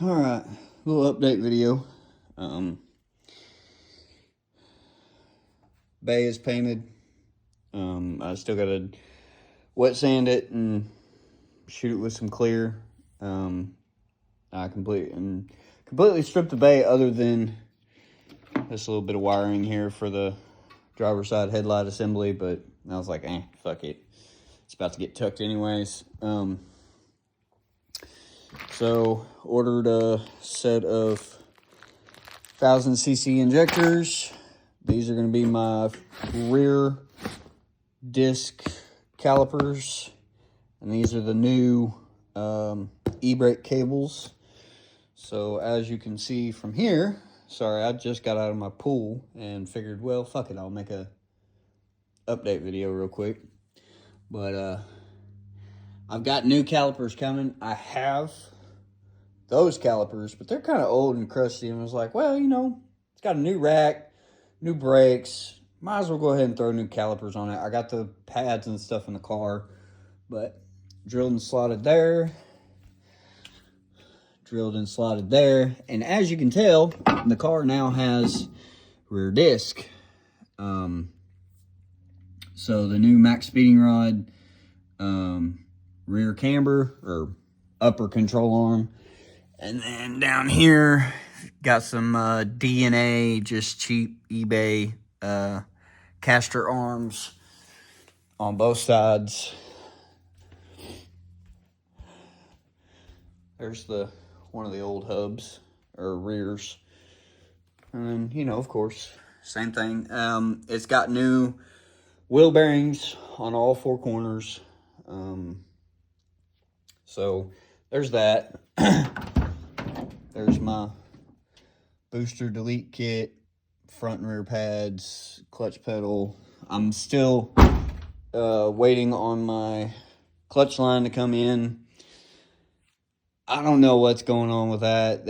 Alright, little update video. Bay is painted. I still gotta wet sand it and shoot it with some clear. I completely stripped the bay other than this little bit of wiring here for the driver's side headlight assembly, but I was like, fuck it. It's about to get tucked anyways. So ordered a set of 1000cc injectors. These are going to be my rear disc calipers, and these are the new e-brake cables. So as you can see from here, sorry, I just got out of my pool and figured, well, fuck it, I'll make a update video real quick. But I've got new calipers coming. I have those calipers, but they're kind of old and crusty, and I was like, well, it's got a new rack, new brakes, might as well go ahead and throw new calipers on it. I got the pads and stuff in the car, but drilled and slotted there, and as you can tell, the car now has rear disc. So the new max speeding rod, rear camber or upper control arm, and then down here got some DNA, just cheap eBay caster arms on both sides. There's one of the old hubs or rears, and then of course same thing. It's got new wheel bearings on all four corners. So there's that. There's my booster delete kit, front and rear pads, clutch pedal. I'm still waiting on my clutch line to come in. I don't know what's going on with that.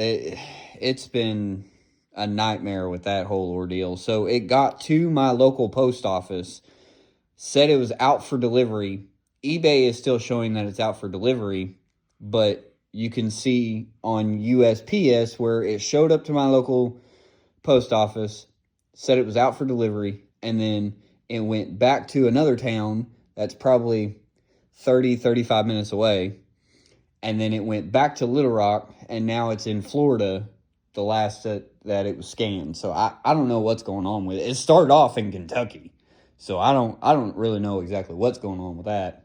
It's been a nightmare with that whole ordeal. So it got to my local post office, said it was out for delivery. eBay is still showing that it's out for delivery, but you can see on USPS where it showed up to my local post office, said it was out for delivery, and then it went back to another town that's probably 35 minutes away, and then it went back to Little Rock, and now it's in Florida, the last that it was scanned. So I don't know what's going on with it. It started off in Kentucky, so I don't really know exactly what's going on with that.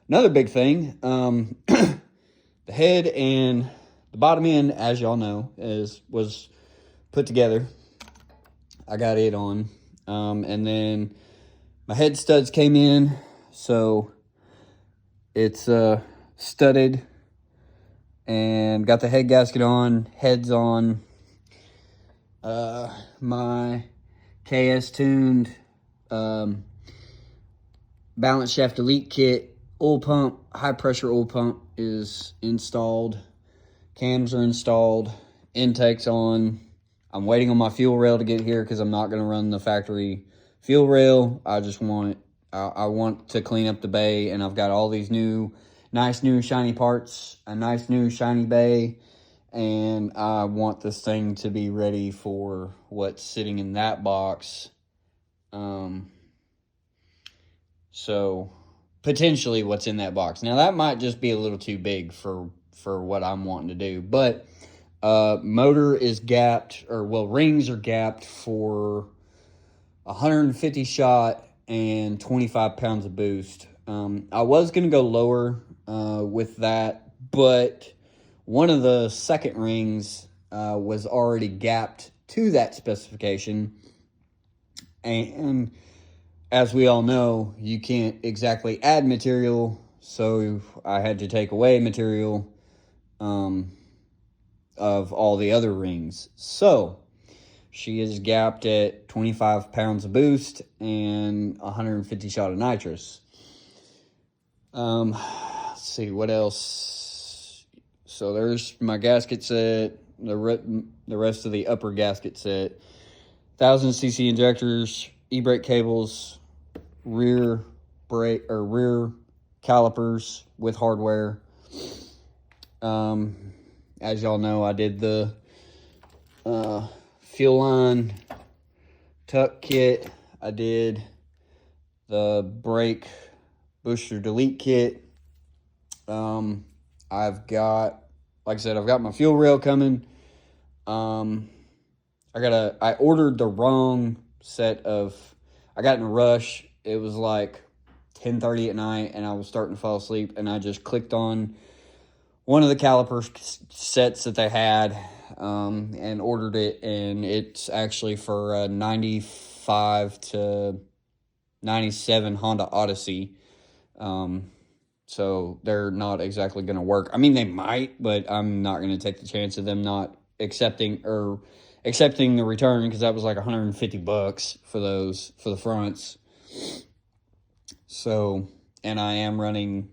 Another big thing, the head and the bottom end, as y'all know, was put together. I got it on. And then my head studs came in, so it's studded and got the head gasket on, heads on. My KS tuned balance shaft delete kit, oil pump, high pressure oil pump is installed. Cams are installed. Intake's on. I'm waiting on my fuel rail to get here because I'm not going to run the factory fuel rail. I just want I want to clean up the bay, and I've got all these nice new shiny parts, a nice new shiny bay, and I want this thing to be ready for what's sitting in that box. So potentially what's in that box. Now that might just be a little too big for what I'm wanting to do, but motor is gapped, rings are gapped for 150 shot and 25 pounds of boost. I was going to go lower with that, but one of the second rings was already gapped to that specification, and as we all know, you can't exactly add material, so I had to take away material of all the other rings. So she is gapped at 25 pounds of boost and 150 shot of nitrous. Let's see, what else? So there's my gasket set, the rest of the upper gasket set, 1000cc injectors, e-brake cables, rear calipers with hardware. as y'all know, I did the fuel line tuck kit. I did the brake booster delete kit. I've got, like I said, I've got my fuel rail coming. I ordered the wrong set of, I got in a rush. It was like 10:30 at night and I was starting to fall asleep, and I just clicked on one of the caliper sets that they had, and ordered it, and it's actually for a 95 to 97 Honda Odyssey. So they're not exactly going to work. I mean, they might, but I'm not going to take the chance of them not accepting the return, because that was like $150 for those, for the fronts. So, and I am running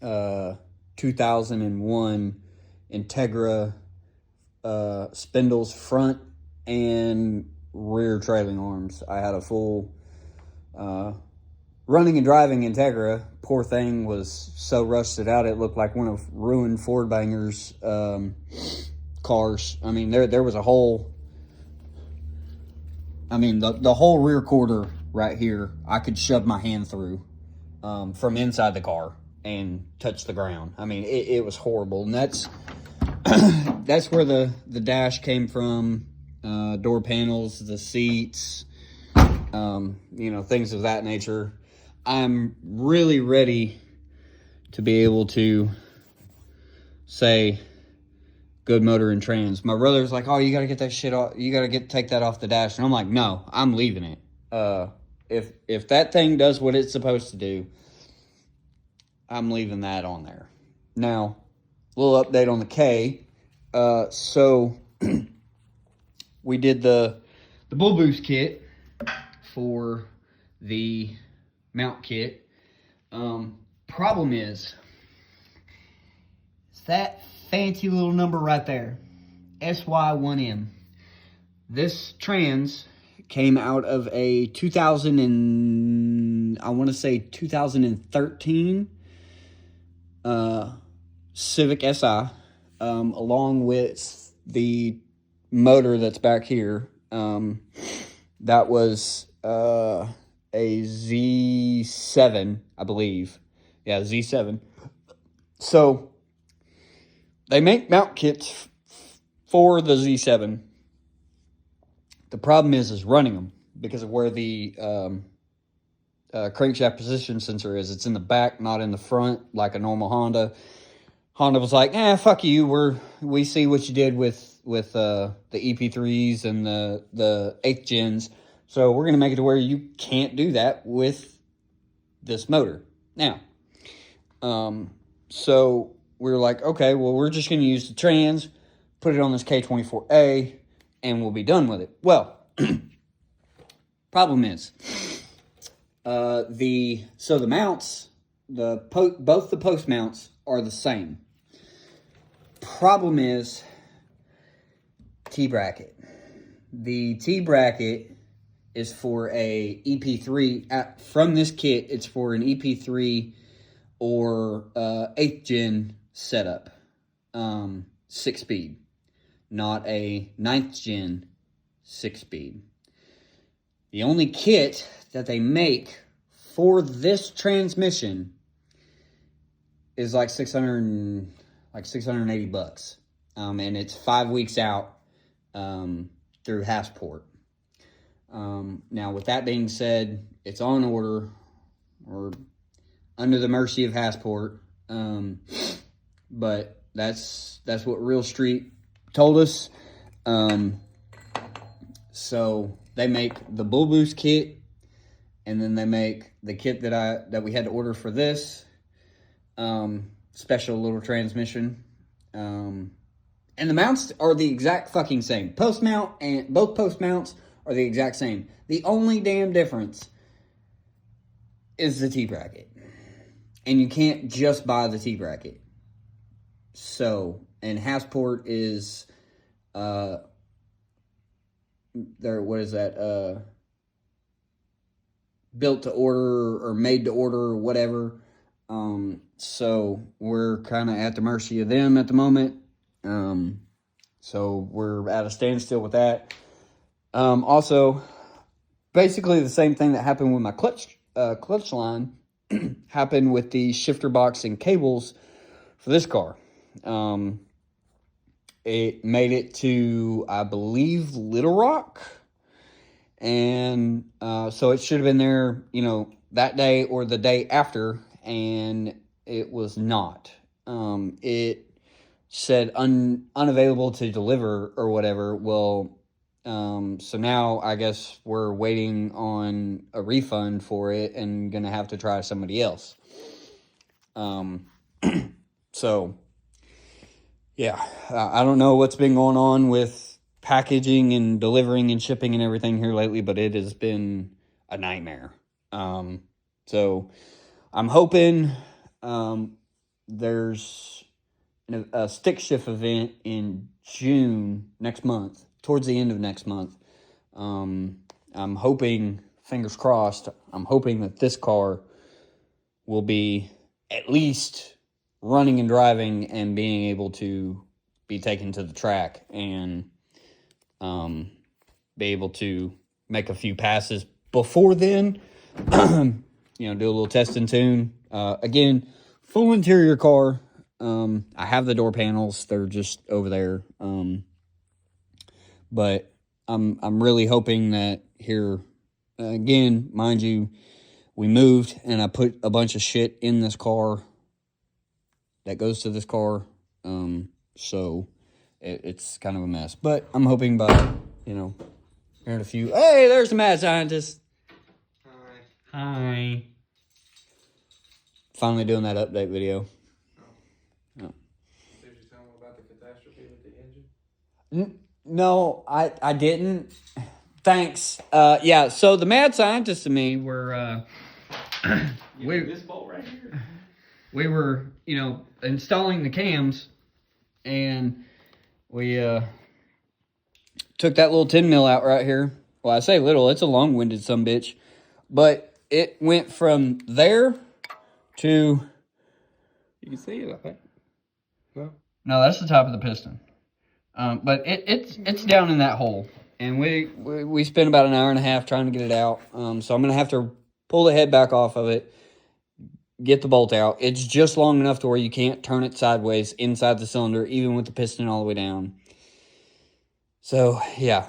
2001 Integra spindles, front and rear trailing arms. I had a full running and driving Integra. Poor thing was so rusted out, it looked like one of ruined Ford Banger's cars. I mean, there was a hole. I mean, the whole rear quarter right here, I could shove my hand through from inside the car and touch the ground. I mean, it was horrible. And that's that's where the dash came from, door panels, the seats, things of that nature. I'm really ready to be able to say good motor and trans. My brother's like, oh, you got to get that shit off. You got to take that off the dash. And I'm like, no, I'm leaving it. If that thing does what it's supposed to do, I'm leaving that on there. Now, a little update on the K. So we did the Bull Boost kit for the mount kit. Problem is that fancy little number right there, SY1M. This trans came out of a 2013 Civic Si, along with the motor that's back here. That was a Z7, I believe. Yeah, Z7. So they make mount kits for the Z7. The problem is running them because of where the crankshaft position sensor is. It's in the back, not in the front, like a normal Honda. Honda was like, fuck you. We see what you did with the EP3s and the 8th gens. So we're going to make it to where you can't do that with this motor. Now, so we were like, okay, well, we're just going to use the trans, put it on this K24A, and we'll be done with it. Well, problem is, the mounts, both the post mounts are the same. Problem is T-bracket. The T-bracket is for a EP3. From this kit, it's for an EP3 or 8th gen setup, 6-speed, not a 9th gen 6-speed. The only kit that they make for this transmission is like $680, and it's 5 weeks out through Hassport. Now, with that being said, it's on order or under the mercy of Hassport, but that's what Real Street told us. So they make the Bull Boost kit, and then they make the kit that we had to order for this special little transmission. And the mounts are the exact fucking same. Post mount and both post mounts are the exact same. The only damn difference is the T-bracket. And you can't just buy the T-bracket. So, and Hassport is built to order or made to order or whatever. So we're kind of at the mercy of them at the moment. So we're at a standstill with that. Also, basically the same thing that happened with my clutch line happened with the shifter box and cables for this car. It made it to, I believe, Little Rock. And so it should have been there, that day or the day after, and it was not. It said unavailable to deliver or whatever. Well, so now I guess we're waiting on a refund for it and gonna have to try somebody else. So yeah, I don't know what's been going on with packaging and delivering and shipping and everything here lately, but it has been a nightmare. So I'm hoping there's a stick shift event in June next month, towards the end of next month. I'm hoping, fingers crossed, I'm hoping that this car will be at least running and driving and being able to be taken to the track and be able to make a few passes before then. Do a little test and tune. Again, full interior car. I have the door panels. They're just over there. But I'm really hoping that here, again, mind you, we moved and I put a bunch of shit in this car that goes to this car. So it's kind of a mess. But I'm hoping by, here in a few... Hey, there's the mad scientist. Hi. Finally doing that update video. Did you tell them about the catastrophe with the engine? No, I didn't. Thanks. Yeah, so the mad scientist and me were... This bolt right here. We were, installing the cams, and we took that little 10 mil out right here. Well, I say little, it's a long-winded sumbitch. But it went from there to... You can see it, I think. No? No, that's the top of the piston. But it's down in that hole. And we spent about an hour and a half trying to get it out. So I'm going to have to pull the head back off of it, get the bolt out. It's just long enough to where you can't turn it sideways inside the cylinder, even with the piston all the way down. So, yeah.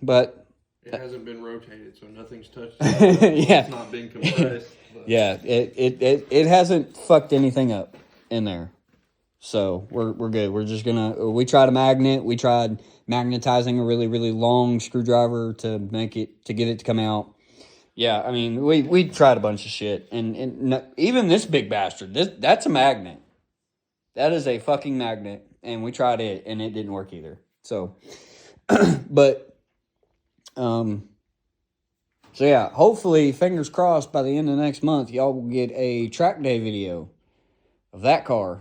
But... It hasn't been rotated, so nothing's touched it. Yeah. It's not been compressed. But. Yeah, it hasn't fucked anything up in there. So we're good. We're just we tried a magnet. We tried magnetizing a really, really long screwdriver to get it to come out. Yeah, I mean, we tried a bunch of shit. And even this big bastard, that's a magnet. That is a fucking magnet. And we tried it, and it didn't work either. So, but, so yeah, hopefully, fingers crossed, by the end of next month, y'all will get a track day video of that car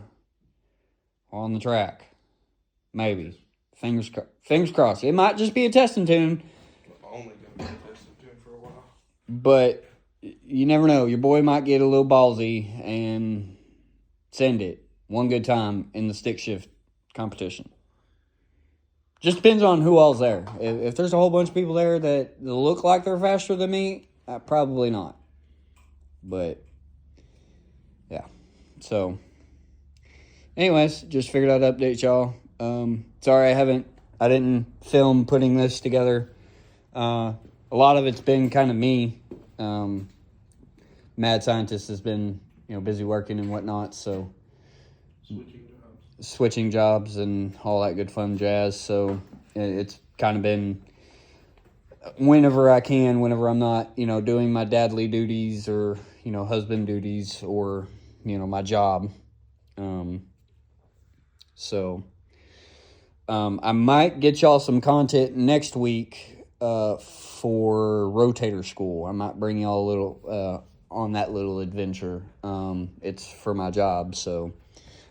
on the track. Maybe. Fingers crossed. It might just be a test and tune. Only going to be a test and tune for a while. But you never know. Your boy might get a little ballsy and send it one good time in the stick shift competition. Just depends on who all's there. If there's a whole bunch of people there that look like they're faster than me, probably not. But, yeah. So, anyways, just figured I'd update y'all. Sorry I didn't film putting this together. A lot of it's been kind of me. Mad Scientist has been, busy working and whatnot, so... Switching jobs and all that good fun jazz. So it's kind of been whenever I can, whenever I'm not, doing my dadly duties or, husband duties or, my job. So I might get y'all some content next week for Rotator School. I might bring y'all a little on that little adventure. It's for my job, so...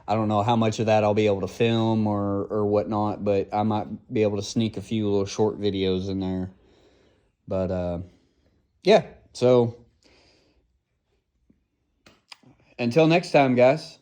I don't know how much of that I'll be able to film or whatnot, but I might be able to sneak a few little short videos in there. But, yeah, so until next time, guys.